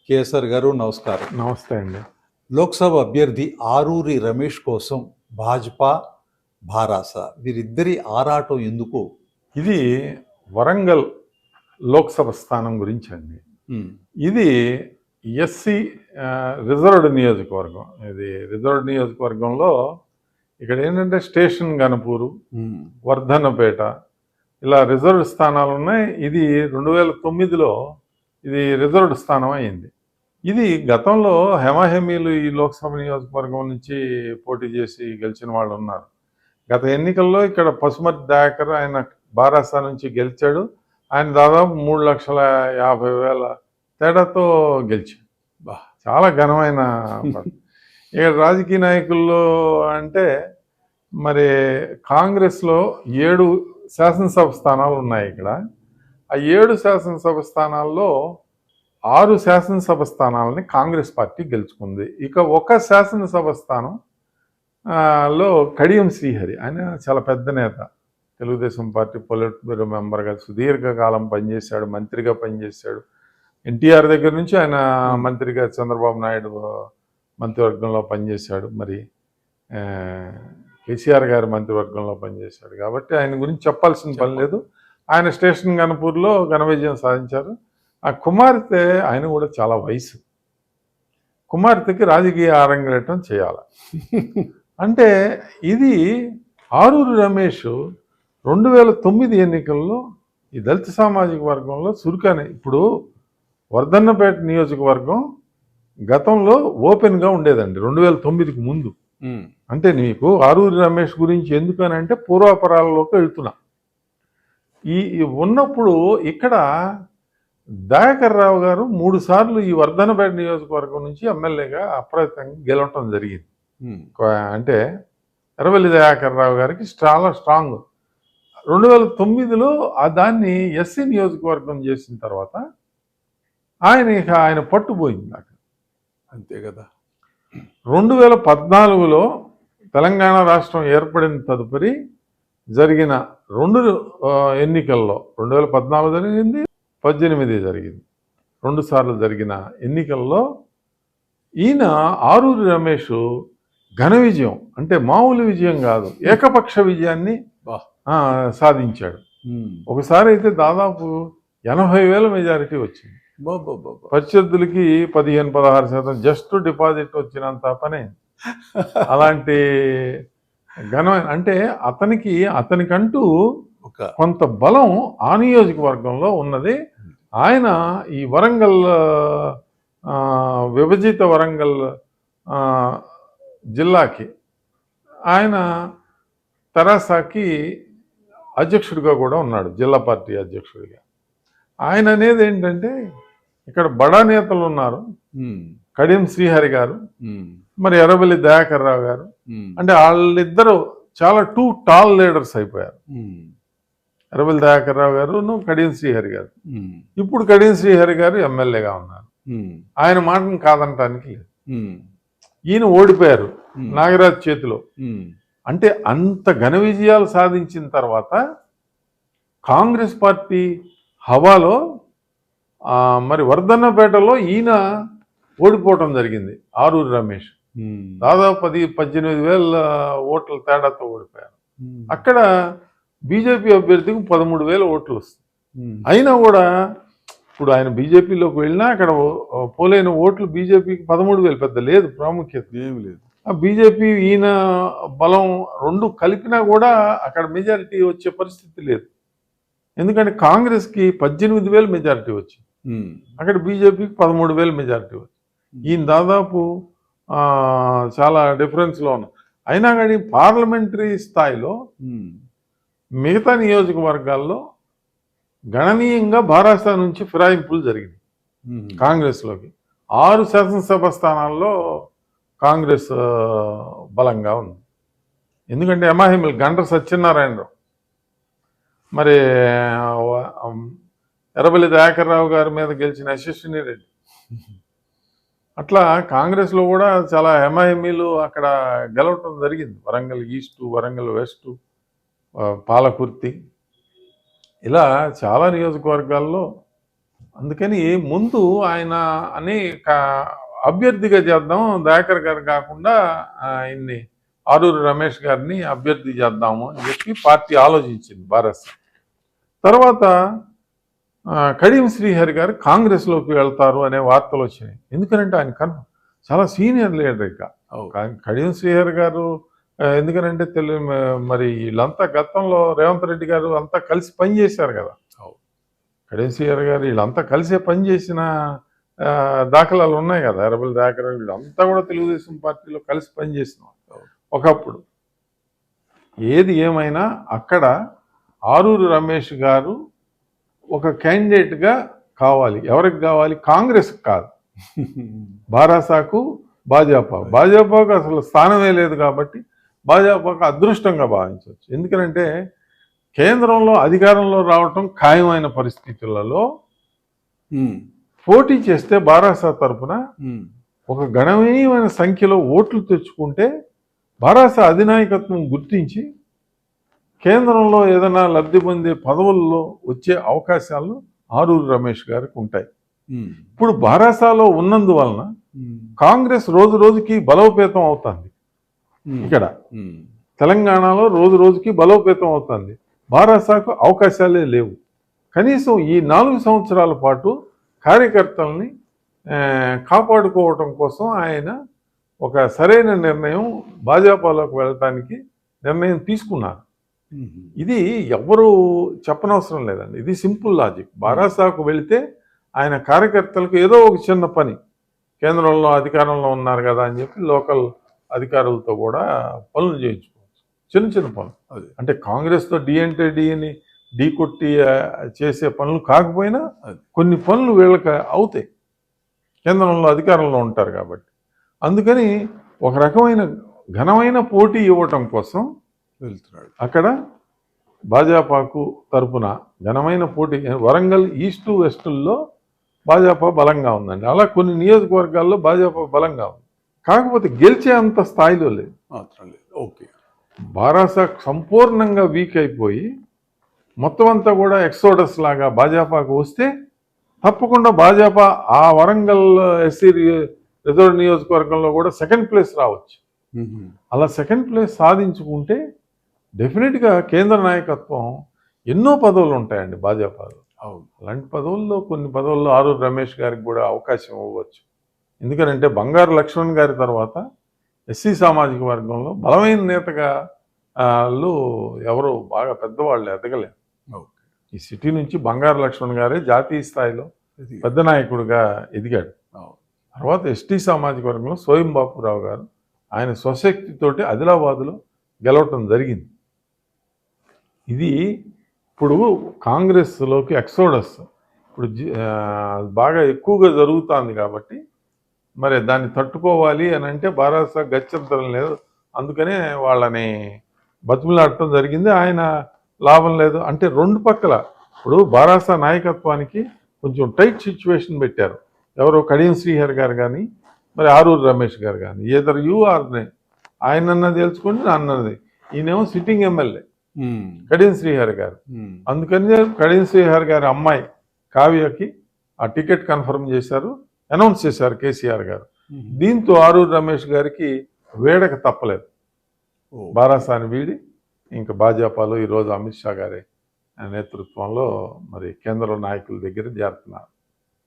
కేసర్ గారు నమస్కారం. నమస్తే అండి. లోక్సభ అభ్యర్థి ఆరూరి రమేష్ కోసం భాజపా, భారాస వీరిద్దరి ఆరాటం ఎందుకు? ఇది వరంగల్ లోక్సభ స్థానం గురించి అండి. ఇది ఎస్సీ రిజర్వ్డ్ నియోజకవర్గం. ఇది రిజర్వ్డ్ నియోజకవర్గంలో ఇక్కడ ఏంటంటే స్టేషన్ గణపూరు, వర్ధన్నపేట ఇలా రిజర్వ్డ్ స్థానాలు ఉన్నాయి. ఇది 2009లో ఇది రిజర్వ్డ్ స్థానం అయింది. ఇది గతంలో హెమాహెమీలు ఈ లోక్సభ నియోజకవర్గం నుంచి పోటీ చేసి గెలిచిన వాళ్ళు ఉన్నారు. గత ఎన్నికల్లో ఇక్కడ పసుమర్తి దయాకర్ ఆయన బారాసా నుంచి గెలిచాడు. ఆయన దాదాపు 3,50,000 తేడాతో గెలిచాడు. చాలా ఘనమైన ఇక్కడ రాజకీయ నాయకుల్లో అంటే మరి కాంగ్రెస్లో 7 శాసనసభ స్థానాలు ఉన్నాయి. ఇక్కడ ఆ 7 శాసనసభ స్థానాల్లో 6 శాసనసభ స్థానాలని కాంగ్రెస్ పార్టీ గెలుచుకుంది. ఇక ఒక శాసనసభ స్థానం లో కడియం శ్రీహరి, ఆయన చాలా పెద్ద నేత, తెలుగుదేశం పార్టీ పొలిట్ బ్యూరో మెంబర్గా సుదీర్ఘకాలం పనిచేశాడు, మంత్రిగా పనిచేశాడు. ఎన్టీఆర్ దగ్గర నుంచి ఆయన మంత్రిగా చంద్రబాబు నాయుడు మంత్రివర్గంలో పనిచేశాడు, మరి కేసీఆర్ గారి మంత్రివర్గంలో పనిచేశాడు. కాబట్టి ఆయన గురించి చెప్పాల్సిన పని లేదు. ఆయన స్టేషన్ గణపూర్లో ఘన విజయం సాధించారు. ఆ కుమార్తె, ఆయన కూడా చాలా వయసు, కుమార్తెకి రాజకీయ అరంగేట్రం చేయాలి అంటే ఇది ఆరూరి రమేష్ 2009 ఎన్నికల్లో ఈ దళిత సామాజిక వర్గంలో చురుకనే. ఇప్పుడు వర్ధన్నపేట నియోజకవర్గం గతంలో ఓపెన్గా ఉండేదండి 2009కి ముందు. అంటే నీకు ఆరూరి రమేష్ గురించి ఎందుకనంటే పూర్వాపరాలలోకి వెళ్తున్నా. ఈ ఉన్నప్పుడు ఇక్కడ దయాకర్ రావు గారు 3 సార్లు ఈ వర్ధన్నపేట నియోజకవర్గం నుంచి ఎమ్మెల్యేగా అప్రయత్నంగా గెలవటం జరిగింది. అంటే ఎర్రవెల్లి దయాకర్ రావు గారికి చాలా స్ట్రాంగ్. 2009లో దాన్ని ఎస్సీ నియోజకవర్గం చేసిన తర్వాత ఆయన పట్టుపోయింది నాకు. అంతే కదా. 2014లో తెలంగాణ రాష్ట్రం ఏర్పడిన తదుపరి జరిగిన 2 ఎన్నికల్లో 2014 జరిగింది, 2018 జరిగింది. 2 సార్లు జరిగిన ఎన్నికల్లో ఈయన ఆరూరి రమేష్ ఘన విజయం, అంటే మామూలు విజయం కాదు, ఏకపక్ష విజయాన్ని సాధించాడు. ఒకసారి అయితే దాదాపు 80,000 మెజారిటీ వచ్చింది. ప్రత్యర్థులకి 15-16% జస్ట్ డిపాజిట్ వచ్చినంత పనే. అలాంటి ఘనమైన, అంటే అతనికంటూ కొంత బలం ఆ నియోజకవర్గంలో ఉన్నది. ఆయన ఈ వరంగల్ విభజిత వరంగల్ జిల్లాకి ఆయన తెరాసాకి అధ్యక్షుడిగా కూడా ఉన్నాడు, జిల్లా పార్టీ అధ్యక్షుడిగా. ఆయన అనేది ఏంటంటే ఇక్కడ బడా నేతలు ఉన్నారు, కడియం శ్రీహరి గారు, మరి ఎర్రవెల్లి దయాకర్ రావు గారు. అంటే వాళ్ళిద్దరూ చాలా 2 టాల్ లీడర్స్ అయిపోయారు, ఎర్రవెల్లి దయాకర్ రావు గారు, కడియం శ్రీహరి గారు. ఇప్పుడు కడియం శ్రీహరి గారు ఎమ్మెల్యేగా ఉన్నారు. ఆయన మాటను కాదనటానికి లేదు. ఈయన ఓడిపోయారు నాగరాజ్ చేతిలో. అంటే అంత ఘన విజయాలు సాధించిన తర్వాత కాంగ్రెస్ పార్టీ హవాలో మరి వర్ధన్నపేటలో ఈయన ఓడిపోవటం జరిగింది. ఆరూరి రమేష్ దాదాపు 10-18,000 ఓట్ల తేడాతో ఓడిపోయారు. అక్కడ బీజేపీ అభ్యర్థికి 13,000 ఓట్లు వస్తాయి. అయినా కూడా ఇప్పుడు ఆయన బీజేపీలోకి వెళ్ళినా అక్కడ పోలైన ఓట్లు బీజేపీకి 13,000 పెద్ద లేదు, ప్రాముఖ్యత ఏమి లేదు. ఆ బీజేపీ ఈయన బలం 2 కలిపినా కూడా అక్కడ మెజారిటీ వచ్చే పరిస్థితి లేదు. ఎందుకంటే కాంగ్రెస్కి 18,000 మెజారిటీ వచ్చింది, అక్కడ బీజేపీకి 13,000 మెజారిటీ వచ్చింది. ఈయన దాదాపు చాలా డిఫరెన్స్లో ఉన్న. అయినా కానీ పార్లమెంటరీ స్థాయిలో మిగతా నియోజకవర్గాల్లో గణనీయంగా భారాసా నుంచి ఫిరాయింపులు జరిగింది కాంగ్రెస్లోకి. 6 శాసనసభ స్థానాల్లో కాంగ్రెస్ బలంగా ఉంది. ఎందుకంటే ఎమాహిమిల్ గండ్ర సత్యనారాయణరావు, మరి ఎర్రవెల్లి దయాకర్ రావు గారి మీద గెలిచిన యశస్విని రెడ్డి, అట్లా కాంగ్రెస్లో కూడా చాలా హెమాహిమీలు అక్కడ గెలవటం జరిగింది. వరంగల్ ఈస్టు, వరంగల్ వెస్టు, పాలకుర్తి, ఇలా చాలా నియోజకవర్గాల్లో అందుకని ముందు ఆయన అనే అభ్యర్థిగా చేద్దాం, దయాకర్ గారు కాకుండా ఆయన్ని ఆరూరి రమేష్ గారిని అభ్యర్థి చేద్దాము అని చెప్పి పార్టీ ఆలోచించింది భారత్. తర్వాత కడియం శ్రీహరి గారు కాంగ్రెస్లోకి వెళ్తారు అనే వార్తలు వచ్చినాయి. ఎందుకనంటే ఆయన చాలా సీనియర్ లీడర్. ఇక కడియం శ్రీహరి గారు ఎందుకనంటే మరి వీళ్ళంతా గతంలో రేవంత్ రెడ్డి గారు అంతా కలిసి పనిచేశారు కదా. కడియం శ్రీహరి గారు వీళ్ళంతా కలిసే పనిచేసిన దాఖలాలు ఉన్నాయి కదా. ఎర్రబెల్లి దయాకర్ వీళ్ళంతా కూడా తెలుగుదేశం పార్టీలో కలిసి పనిచేసిన ఒకప్పుడు. ఏది ఏమైనా అక్కడ ఆరూరి రమేష్ గారు ఒక క్యాండిడేట్గా కావాలి. ఎవరికి కావాలి? కాంగ్రెస్కి కాదు, భారాసాకు, భాజపాకు అసలు స్థానమే లేదు. కాబట్టి భాజపాకు అదృష్టంగా భావించవచ్చు. ఎందుకంటే కేంద్రంలో అధికారంలో రావటం ఖాయమైన పరిస్థితులలో పోటీ చేస్తే భారాసా తరఫున ఒక గణనీయమైన సంఖ్యలో ఓట్లు తెచ్చుకుంటే భారాసా అధినాయకత్వం గుర్తించి కేంద్రంలో ఏదైనా లబ్ధి పొందే పదవుల్లో వచ్చే అవకాశాలు ఆరూరి రమేష్ గారికి ఉంటాయి. ఇప్పుడు భారాసాలో ఉన్నందువలన కాంగ్రెస్ రోజు రోజుకి బలోపేతం అవుతుంది. ఇక్కడ తెలంగాణలో రోజు రోజుకి బలోపేతం అవుతుంది. భారాసాకు అవకాశాలే లేవు. కనీసం ఈ 4 సంవత్సరాల పాటు కార్యకర్తల్ని కాపాడుకోవటం కోసం ఆయన ఒక సరైన నిర్ణయం భాజపాలోకి వెళ్ళటానికి నిర్ణయం తీసుకున్నారు. ఇది ఎవరు చెప్పనవసరం లేదండి. ఇది సింపుల్ లాజిక్. భారాసాకు వెళితే ఆయన కార్యకర్తలకు ఏదో ఒక చిన్న పని, కేంద్రంలో అధికారంలో ఉన్నారు కదా అని చెప్పి లోకల్ అధికారులతో కూడా పనులు చేయించుకోవచ్చు. చిన్న చిన్న పనులు. అంటే కాంగ్రెస్తో డి అంటే డిని ఢీ కొట్టి చేసే పనులు కాకపోయినా కొన్ని పనులు వీళ్ళకి అవుతాయి, కేంద్రంలో అధికారంలో ఉంటారు కాబట్టి. అందుకని ఒక రకమైన ఘనమైన పోటీ ఇవ్వటం కోసం వెళ్తున్నాడు. అక్కడ భాజపాకు తరఫున ఘనమైన పోటీ. వరంగల్ ఈస్టు వెస్టుల్లో భాజపా బలంగా ఉందండి. అలా కొన్ని నియోజకవర్గాల్లో భాజపా బలంగా ఉంది. కాకపోతే గెలిచే అంత స్థాయిలో లేదు. ఓకే, భారాసా సంపూర్ణంగా వీక్ అయిపోయి మొత్తం అంతా కూడా ఎక్సోడస్ లాగా భాజపాకు వస్తే తప్పకుండా భాజపా ఆ వరంగల్ ఎస్సీ రిజర్వ్ నియోజకవర్గంలో కూడా సెకండ్ ప్లేస్ రావచ్చు. అలా సెకండ్ ప్లేస్ సాధించుకుంటే డెఫినెట్గా కేంద్ర నాయకత్వం ఎన్నో పదవులు ఉంటాయండి భాజపాలో. అలాంటి పదవుల్లో కొన్ని పదవుల్లో ఆరూరి రమేష్ గారికి కూడా అవకాశం ఇవ్వచ్చు. ఎందుకంటే బంగారు లక్ష్మణ్ గారి తర్వాత ఎస్సీ సామాజిక వర్గంలో బలమైన నేతగా ఎవరు బాగా పెద్దవాళ్ళు ఎదగలేరు. ఈ సిటీ నుంచి బంగారు లక్ష్మణ్ గారే జాతీయ స్థాయిలో పెద్ద నాయకుడిగా ఎదిగాడు. తర్వాత ఎస్టీ సామాజిక వర్గంలో సోయం బాపురావు గారు ఆయన స్వశక్తితోటి ఆదిలాబాదులో గెలవటం జరిగింది. ఇది ఇప్పుడు కాంగ్రెస్లోకి ఎక్సోడస్ ఇప్పుడు బాగా ఎక్కువగా జరుగుతుంది. కాబట్టి మరి దాన్ని తట్టుకోవాలి అని అంటే భారత గత్యంతరం లేదు. అందుకనే వాళ్ళని బతుకులాడటం జరిగింది. ఆయన లాభం లేదు అంటే రెండు పక్కల ఇప్పుడు భారత నాయకత్వానికి కొంచెం టైట్ సిచ్యువేషన్ పెట్టారు. ఎవరో కడియం శ్రీహరి గారు కానీ మరి ఆరూరి రమేష్ గారు కానీ ఏదర్ యూ ఆర్నే ఆయనన్నది తెలుసుకోండి, అన్నది. ఈయనేమో సిట్టింగ్ ఎమ్మెల్యే కడియం శ్రీహరి గారు. అందుకని కడియం శ్రీహరి గారి అమ్మాయి కావ్యకి ఆ టికెట్ కన్ఫర్మ్ చేశారు, అనౌన్స్ చేశారు కేసీఆర్ గారు. దీంతో ఆరూరి రమేష్ గారికి వేడక తప్పలేదు. బారాసాని వీడి ఇంకా భాజపాలో ఈరోజు అమిత్ షా గారి నేతృత్వంలో మరి కేంద్ర నాయకుల దగ్గర చేరుతున్నారు.